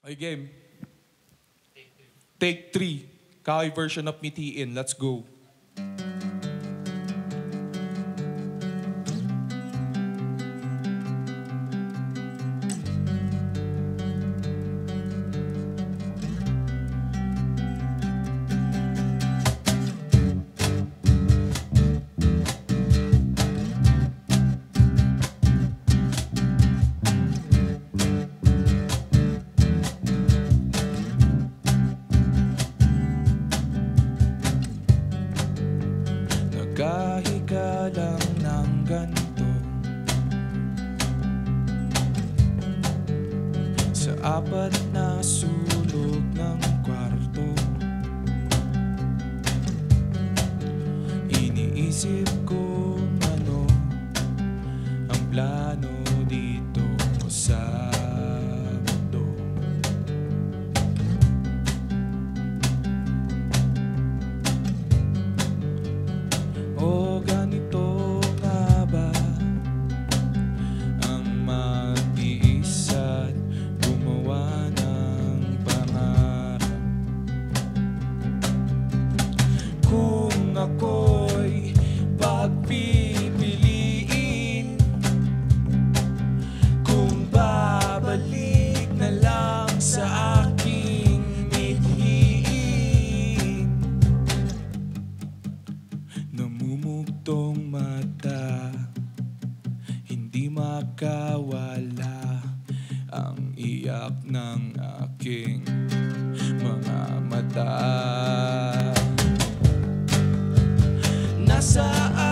Okay, game. Take 3. Kahoy version of Mitiin. Let's go. Nagkahiga lang ng ganito sa apat na sulok ng kwarto. Iniisip kung ano ang plano dito sa mundo. O ganito nga ba ang magtiis at gumawa ng pangarap? Kung ako'y pagpipiliin, kung babalik na lang sa aking mithiin, namumugtong mata, hindi makawala ang iyak ng aking mga mata. Nasaan